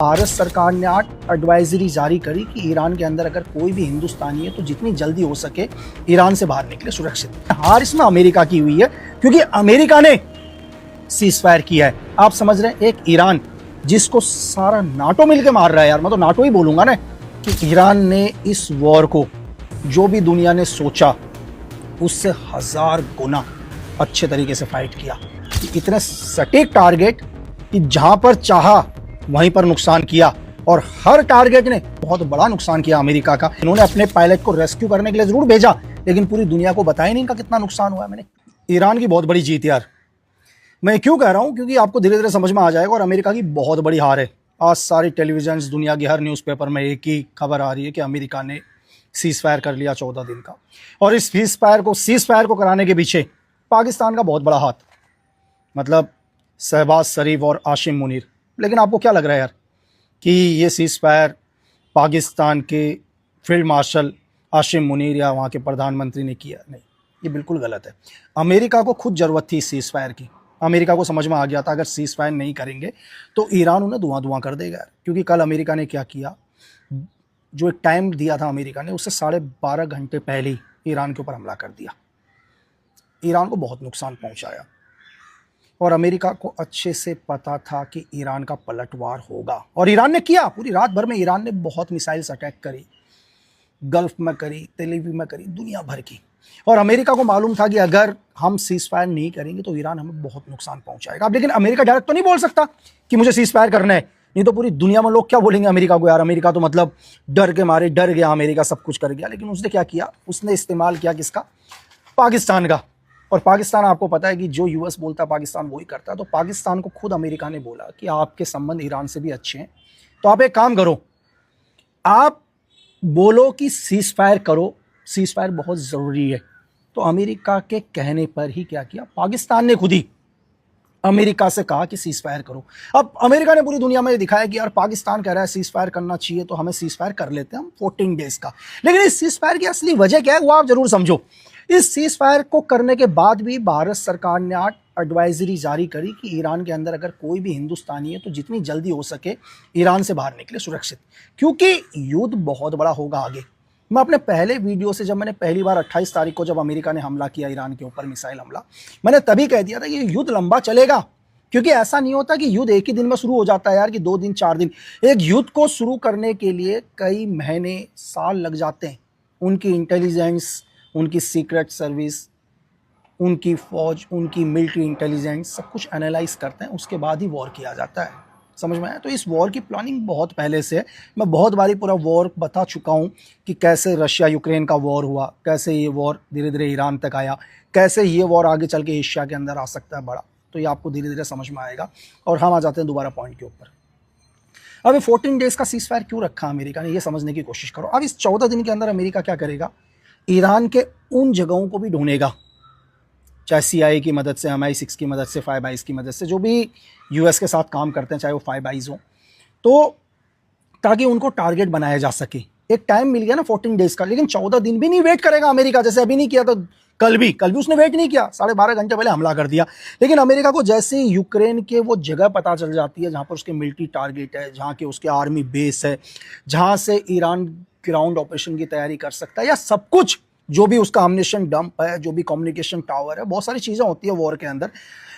भारत सरकार ने आज एडवाइजरी जारी करी कि ईरान के अंदर अगर कोई भी हिंदुस्तानी है तो जितनी जल्दी हो सके ईरान से बाहर निकले सुरक्षित। हार इसमें अमेरिका की हुई है क्योंकि अमेरिका ने सीज फायर किया है। आप समझ रहे हैं, एक ईरान जिसको सारा नाटो मिलकर मार रहा है, यार मैं तो नाटो ही बोलूंगा ना, कि ईरान ने इस वॉर को जो भी दुनिया ने सोचा उससे 1000 गुना अच्छे तरीके से फाइट किया। इतने सटीक टारगेट कि जहां पर चाहा वहीं पर नुकसान किया, और हर टारगेट ने बहुत बड़ा नुकसान किया अमेरिका का। इन्होंने अपने पायलट को रेस्क्यू करने के लिए जरूर भेजा, लेकिन पूरी दुनिया को बताया नहीं इनका कितना नुकसान हुआ है। मैंने ईरान की बहुत बड़ी जीत यार। मैं क्यों कह रहा हूं, क्योंकि आपको धीरे धीरे समझ में आ जाएगा। और अमेरिका की बहुत बड़ी हार है। आज सारी टेलीविजन, दुनिया की हर न्यूज़पेपर में एक ही खबर आ रही है कि अमेरिका ने सीज फायर कर लिया 14 दिन का। और इस सीज फायर को कराने के पीछे पाकिस्तान का बहुत बड़ा हाथ, मतलब शहबाज शरीफ और आसिम मुनीर। लेकिन आपको क्या लग रहा है यार कि ये सीज फायर पाकिस्तान के फील्ड मार्शल आसिम मुनीर या वहाँ के प्रधानमंत्री ने किया? नहीं, ये बिल्कुल गलत है। अमेरिका को खुद ज़रूरत थी सीज फायर की। अमेरिका को समझ में आ गया था अगर सीज फायर नहीं करेंगे तो ईरान उन्हें धुआं धुआं कर देगा। क्योंकि कल अमेरिका ने क्या किया, जो एक टाइम दिया था अमेरिका ने, उससे 12.5 घंटे पहले ही ईरान के ऊपर हमला कर दिया। ईरान को बहुत नुकसान पहुंचाया और अमेरिका को अच्छे से पता था कि ईरान का पलटवार होगा, और ईरान ने किया। पूरी रात भर में ईरान ने बहुत मिसाइल्स अटैक करी, गल्फ में करी, तेल अवीव में करी, दुनिया भर की। और अमेरिका को मालूम था कि अगर हम सीज फायर नहीं करेंगे तो ईरान हमें बहुत नुकसान पहुंचाएगा। अब लेकिन अमेरिका डायरेक्ट तो नहीं बोल सकता कि मुझे सीज फायर करना है, नहीं तो पूरी दुनिया में लोग क्या बोलेंगे अमेरिका को, यार अमेरिका तो मतलब डर के मारे डर गया, अमेरिका सब कुछ कर गया। लेकिन उसने क्या किया, उसने इस्तेमाल किया किसका? पाकिस्तान का। और पाकिस्तान, आपको पता है कि जो यूएस बोलता है पाकिस्तान वही करता है। तो पाकिस्तान को खुद अमेरिका ने बोला कि आपके संबंध ईरान से भी अच्छे हैं, तो आप एक काम करो, आप बोलो कि सीज फायर करो, सीज फायर बहुत ज़रूरी है। तो अमेरिका के कहने पर ही क्या किया, पाकिस्तान ने खुद ही अमेरिका से कहा कि सीज फायर करो। अब अमेरिका ने पूरी दुनिया में दिखाया कि यार पाकिस्तान कह रहा है सीज फायर करना चाहिए, तो हमें सीज फायर कर लेते हैं हम 14 डेज का। लेकिन इस सीज फायर की असली वजह क्या है वो आप जरूर समझो। इस सीज फायर को करने के बाद भी भारत सरकार ने आज एडवाइजरी जारी करी कि ईरान के अंदर अगर कोई भी हिंदुस्तानी है तो जितनी जल्दी हो सके ईरान से बाहर निकले सुरक्षित, क्योंकि युद्ध बहुत बड़ा होगा आगे। मैं अपने पहले वीडियो से, जब मैंने पहली बार 28 तारीख को जब अमेरिका ने हमला किया ईरान के ऊपर, मिसाइल हमला, मैंने तभी कह दिया था कि युद्ध लंबा चलेगा। क्योंकि ऐसा नहीं होता कि युद्ध एक ही दिन में शुरू हो जाता है यार, कि 2 दिन 4 दिन। एक युद्ध को शुरू करने के लिए कई महीने, साल लग जाते हैं। उनकी इंटेलिजेंस, उनकी सीक्रेट सर्विस, उनकी फौज, उनकी मिलिट्री इंटेलिजेंस सब कुछ एनालाइज करते हैं, उसके बाद ही वॉर किया जाता है। समझ में आया? तो इस वॉर की प्लानिंग बहुत पहले से है। मैं बहुत बारी पूरा वॉर बता चुका हूँ कि कैसे रशिया यूक्रेन का वॉर हुआ, कैसे ये वॉर धीरे धीरे ईरान तक आया, कैसे ये वॉर आगे चल के एशिया के अंदर आ सकता है बड़ा। तो ये आपको धीरे धीरे समझ में आएगा। और हम आ जाते हैं दोबारा पॉइंट के ऊपर। अब 14 डेज का सीज फायर क्यों रखा अमेरिका ने, ये समझने की कोशिश करो। अब इस 14 दिन के अंदर अमेरिका क्या करेगा, ईरान के उन जगहों को भी ढूंढेगा, चाहे CIA की मदद से, MI6 की मदद से, 5 आइज़ की मदद से, जो भी US के साथ काम करते हैं, चाहे वो 5 आइज़ हो, तो ताकि उनको टारगेट बनाया जा सके। एक टाइम मिल गया ना 14 डेज का, लेकिन 14 दिन भी नहीं वेट करेगा अमेरिका। जैसे अभी नहीं किया तो कल भी उसने वेट नहीं किया, 12.5 घंटे पहले हमला कर दिया। लेकिन अमेरिका को जैसे ही यूक्रेन के वो जगह पता चल जाती है जहाँ पर उसके मिलिट्री टारगेट है, जहाँ के उसके आर्मी बेस है, जहाँ से ईरान ग्राउंड ऑपरेशन की तैयारी कर सकता है, या सब कुछ जो भी उसका अम्युनिशन डंप है, जो भी कम्युनिकेशन टावर है, बहुत सारी चीज़ें होती है वॉर के अंदर।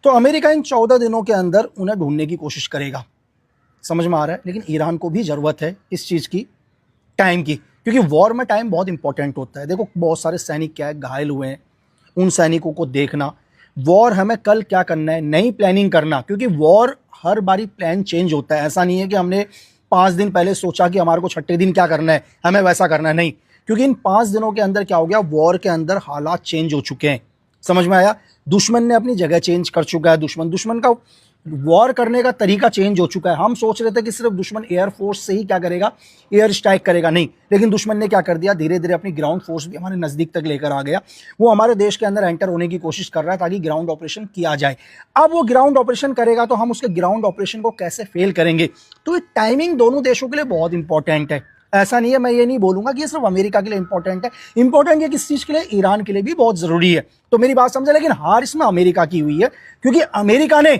तो अमेरिका इन 14 दिनों के अंदर उन्हें ढूंढने की कोशिश करेगा। समझ में आ रहा है? लेकिन ईरान को भी ज़रूरत है इस चीज़ की, टाइम की, क्योंकि वॉर में टाइम बहुत इंपॉर्टेंट होता है। देखो बहुत सारे सैनिक क्या है, घायल हुए हैं, उन सैनिकों को देखना। वॉर हमें कल क्या करना है, नई प्लानिंग करना, क्योंकि वॉर हर बारी प्लान चेंज होता है। ऐसा नहीं है कि हमने 5 दिन पहले सोचा कि हमारे को 6ठे दिन क्या करना है, हमें वैसा करना है, नहीं। क्योंकि इन 5 दिनों के अंदर क्या हो गया, वॉर के अंदर हालात चेंज हो चुके हैं। समझ में आया? दुश्मन ने अपनी जगह चेंज कर चुका है, दुश्मन का वॉर करने का तरीका चेंज हो चुका है। हम सोच रहे थे कि सिर्फ दुश्मन एयरफोर्स से ही क्या करेगा, एयर स्ट्राइक करेगा, नहीं। लेकिन दुश्मन ने क्या कर दिया, धीरे धीरे अपनी ग्राउंड फोर्स भी हमारे नज़दीक तक लेकर आ गया। वो हमारे देश के अंदर एंटर होने की कोशिश कर रहा है ताकि ग्राउंड ऑपरेशन किया जाए। अब वो ग्राउंड ऑपरेशन करेगा तो हम उसके ग्राउंड ऑपरेशन को कैसे फेल करेंगे। तो टाइमिंग दोनों देशों के लिए बहुत इंपॉर्टेंट है। ऐसा नहीं है, मैं ये नहीं बोलूंगा कि ये सिर्फ अमेरिका के लिए इंपॉर्टेंट है। इंपॉर्टेंट ये किस चीज़ के लिए, ईरान के लिए भी बहुत ज़रूरी है। तो मेरी बात समझे। लेकिन हार इसमें अमेरिका की हुई है क्योंकि अमेरिका ने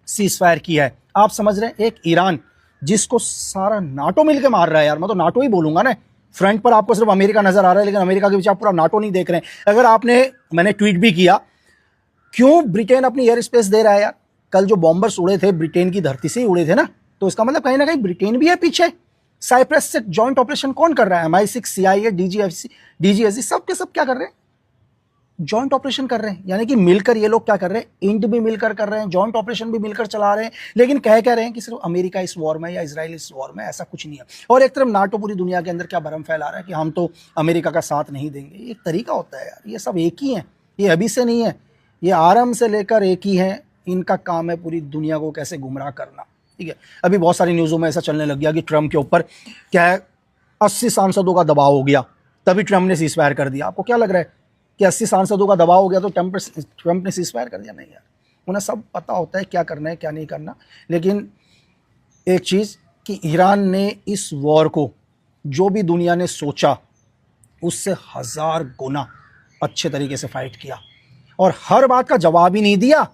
सीज फायर किया है। आप समझ रहे हैं, एक ईरान जिसको सारा नाटो मिलकर मार रहा है यार। मैं तो नाटो ही बोलूंगा ना। फ्रंट पर आपको सिर्फ अमेरिका नजर आ रहा है, लेकिन अमेरिका के पीछे आप पूरा नाटो नहीं देख रहे हैं। अगर मैंने ट्वीट भी किया, क्यों ब्रिटेन अपनी एयर स्पेस दे रहा है यार? कल जो बॉम्बर्स उड़े थे ब्रिटेन की धरती से ही उड़े थे ना, तो इसका मतलब कहीं ना कहीं ब्रिटेन भी है पीछे। साइप्रस से जॉइंट ऑपरेशन कौन कर रहा है? MI6, CIA, DGSC सब के सब क्या कर रहे हैं? जॉइंट ऑपरेशन कर रहे हैं। यानी कि मिलकर ये लोग क्या कर रहे हैं? इंड भी मिलकर कर रहे हैं, जॉइंट ऑपरेशन भी मिलकर चला रहे हैं। लेकिन कह रहे हैं कि सिर्फ अमेरिका इस वॉर में या इजराइल इस वॉर में, ऐसा कुछ नहीं है। और एक तरफ नाटो पूरी दुनिया के अंदर क्या भरम फैला रहा है कि हम तो अमेरिका का साथ नहीं देंगे। एक तरीका होता है यार, ये सब एक ही है, ये अभी से नहीं है, ये आरंभ से लेकर एक ही है। इनका काम है पूरी दुनिया को कैसे गुमराह करना, ठीक है। अभी बहुत सारी न्यूज़ों में ऐसा चलने लग गया कि ट्रंप के ऊपर क्या है 80 सांसदों का दबाव हो गया, तभी ट्रंप ने सीज फायर कर दिया। आपको क्या लग रहा है कि 80 सांसदों का दबाव हो गया तो ट्रंप ने सीज फायर कर दिया? नहीं यार, उन्हें सब पता होता है क्या करना है क्या नहीं करना। लेकिन एक चीज़ कि ईरान ने इस वॉर को जो भी दुनिया ने सोचा उससे 1000 गुना अच्छे तरीके से फाइट किया, और हर बात का जवाब ही नहीं दिया,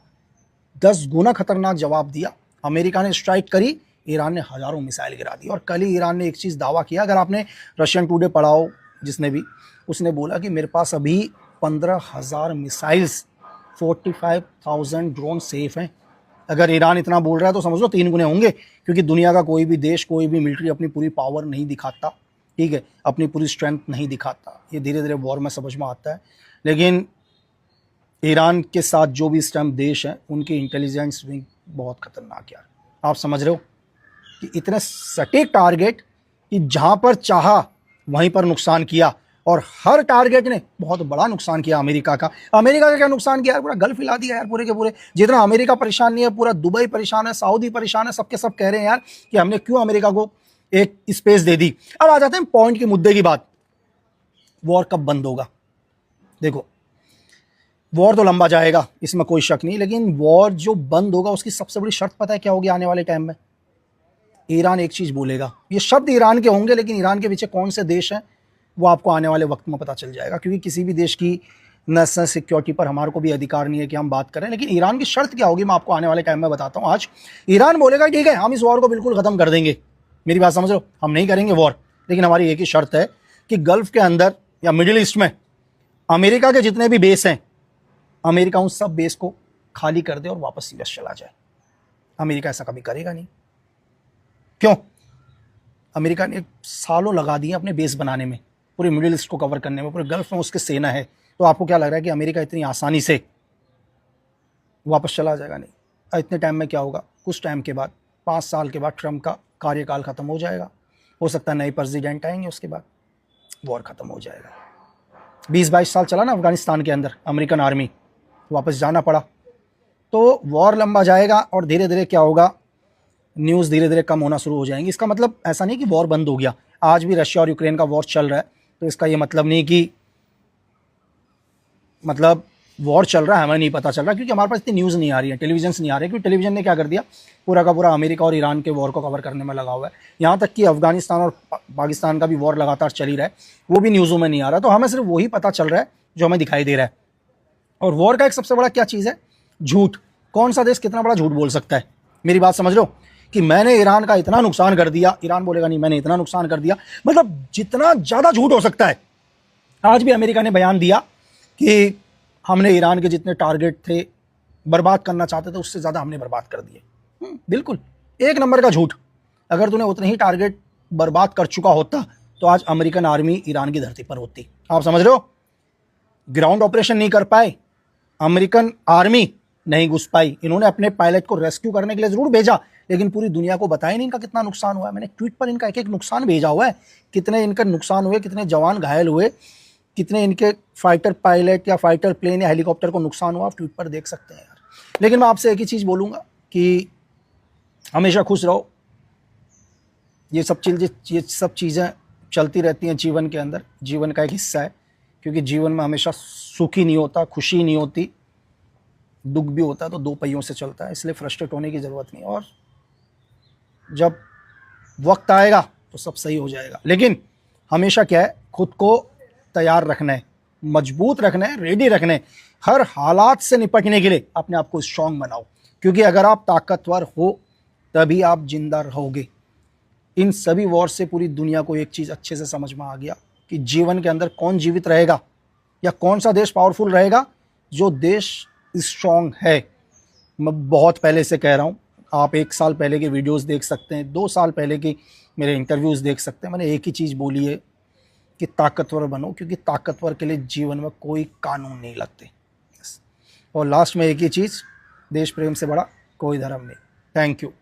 10 गुना खतरनाक जवाब दिया। अमेरिका ने स्ट्राइक करी, ईरान ने हज़ारों मिसाइल गिरा दी। और कल ही ईरान ने एक चीज़ दावा किया, अगर आपने रशियन टुडे पढ़ा हो जिसने भी, उसने बोला कि मेरे पास अभी 15,000 मिसाइल्स, 45,000 ड्रोन सेफ हैं। अगर ईरान इतना बोल रहा है तो समझ लो 3 गुने होंगे, क्योंकि दुनिया का कोई भी देश, कोई भी मिलिट्री अपनी पूरी पावर नहीं दिखाता, ठीक है, अपनी पूरी स्ट्रेंथ नहीं दिखाता। ये धीरे धीरे वॉर में समझ में आता है। लेकिन ईरान के साथ जो भी इस टाइम देश हैं, उनकी इंटेलिजेंस विंग बहुत खतरनाक यार। आप समझ रहे हो कि इतने सटीक टारगेट कि जहां पर चाहा वहीं पर नुकसान किया, और हर टारगेट ने बहुत बड़ा नुकसान किया अमेरिका का। अमेरिका का क्या नुकसान किया यार? पूरा गल्फ हिला दिया यार, पूरे के पूरे। जितना अमेरिका परेशान नहीं है, पूरा दुबई परेशान है, सऊदी परेशान है, सबके सब कह रहे हैं यार कि हमने क्यों अमेरिका को एक स्पेस दे दी। अब आ जाते हैं पॉइंट के मुद्दे की बात, वॉर कब बंद होगा? देखो, वॉर तो लंबा जाएगा, इसमें कोई शक नहीं, लेकिन वॉर जो बंद होगा उसकी सबसे बड़ी शर्त पता है क्या होगी आने वाले टाइम में? ईरान एक चीज़ बोलेगा। ये शब्द ईरान के होंगे, लेकिन ईरान के पीछे कौन से देश हैं वो आपको आने वाले वक्त में पता चल जाएगा, क्योंकि किसी भी देश की नेशनल सिक्योरिटी पर हमारे को भी अधिकार नहीं है कि हम बात करें। लेकिन ईरान की शर्त क्या होगी मैं आपको आने वाले टाइम में बताता हूँ। आज ईरान बोलेगा ठीक है हम इस वॉर को बिल्कुल ख़त्म कर देंगे, मेरी बात समझ लो, हम नहीं करेंगे वॉर, लेकिन हमारी एक ही शर्त है कि गल्फ़ के अंदर या मिडिल ईस्ट में अमेरिका के जितने भी बेस हैं, अमेरिका उन सब बेस को खाली कर दे और वापस यूएस चला जाए। अमेरिका ऐसा कभी करेगा नहीं। क्यों? अमेरिका ने सालों लगा दिए अपने बेस बनाने में, पूरे मिडिल ईस्ट को कवर करने में, पूरे गल्फ में उसके सेना है। तो आपको क्या लग रहा है कि अमेरिका इतनी आसानी से वापस चला जाएगा? नहीं। इतने टाइम में क्या होगा? कुछ टाइम के बाद, 5 साल के बाद ट्रंप का कार्यकाल खत्म हो जाएगा, हो सकता है नए प्रेसिडेंट आएंगे, उसके बाद वॉर खत्म हो जाएगा। 20-22 साल चला ना अफगानिस्तान के अंदर अमेरिकन आर्मी, वापस जाना पड़ा, तो वॉर लंबा जाएगा और धीरे धीरे क्या होगा, न्यूज़ धीरे धीरे कम होना शुरू हो जाएंगी। इसका मतलब ऐसा नहीं कि वॉर बंद हो गया। आज भी रशिया और यूक्रेन का वॉर चल रहा है, तो इसका ये मतलब नहीं कि मतलब वॉर चल रहा है हमें नहीं पता चल रहा, क्योंकि हमारे पास इतनी न्यूज़ नहीं आ रही है, टेलीविजन नहीं आ रही है। क्योंकि टेलीविजन ने क्या कर दिया, पूरा का पूरा अमेरिका और ईरान के वॉर को कवर करने में लगा हुआ है। यहाँ तक कि अफगानिस्तान और पाकिस्तान का भी वॉर लगातार चल ही रहा है, वो भी न्यूज़ों में नहीं आ रहा। तो हमें सिर्फ वही पता चल रहा है जो हमें दिखाई दे रहा है। और वॉर का एक सबसे बड़ा क्या चीज़ है? झूठ। कौन सा देश कितना बड़ा झूठ बोल सकता है? मेरी बात समझ लो कि मैंने ईरान का इतना नुकसान कर दिया, ईरान बोलेगा नहीं मैंने इतना नुकसान कर दिया। मतलब जितना ज़्यादा झूठ हो सकता है। आज भी अमेरिका ने बयान दिया कि हमने ईरान के जितने टारगेट थे बर्बाद करना चाहते थे, उससे ज़्यादा हमने बर्बाद कर दिए। बिल्कुल एक नंबर का झूठ। अगर तूने उतने ही टारगेट बर्बाद कर चुका होता तो आज अमेरिकन आर्मी ईरान की धरती पर होती। आप समझ रहे हो? ग्राउंड ऑपरेशन नहीं कर पाए, अमेरिकन आर्मी नहीं घुस पाई। इन्होंने अपने पायलट को रेस्क्यू करने के लिए जरूर भेजा, लेकिन पूरी दुनिया को बताया नहीं इनका कितना नुकसान हुआ है। मैंने ट्वीट पर इनका एक एक नुकसान भेजा हुआ है, कितने इनका नुकसान हुए, कितने जवान घायल हुए, कितने इनके फाइटर पायलट या फाइटर प्लेन या हेलीकॉप्टर को नुकसान हुआ, आप ट्वीट पर देख सकते हैं यार। लेकिन मैं आपसे एक ही चीज़ बोलूँगा कि हमेशा खुश रहो। ये सब चीज़ें चलती रहती हैं जीवन के अंदर, जीवन का एक हिस्सा है। क्योंकि जीवन में हमेशा सुख ही नहीं होता, खुशी नहीं होती, दुख भी होता है, तो 2 पहियों से चलता है। इसलिए फ्रस्ट्रेट होने की ज़रूरत नहीं, और जब वक्त आएगा तो सब सही हो जाएगा। लेकिन हमेशा क्या है, खुद को तैयार रखना है, मजबूत रखना है, रेडी रखना है। हर हालात से निपटने के लिए अपने आप को स्ट्रांग बनाओ, क्योंकि अगर आप ताकतवर हो तभी आप जिंदा रहोगे। इन सभी वॉर से पूरी दुनिया को एक चीज़ अच्छे से समझ में आ गया कि जीवन के अंदर कौन जीवित रहेगा या कौन सा देश पावरफुल रहेगा। जो देश स्ट्रांग है, मैं बहुत पहले से कह रहा हूँ, आप 1 साल पहले के वीडियोस देख सकते हैं, 2 साल पहले के मेरे इंटरव्यूज़ देख सकते हैं। मैंने एक ही चीज़ बोली है कि ताकतवर बनो, क्योंकि ताकतवर के लिए जीवन में कोई कानून नहीं लगते। और लास्ट में एक ही चीज़, देश प्रेम से बड़ा कोई धर्म नहीं। Thank you.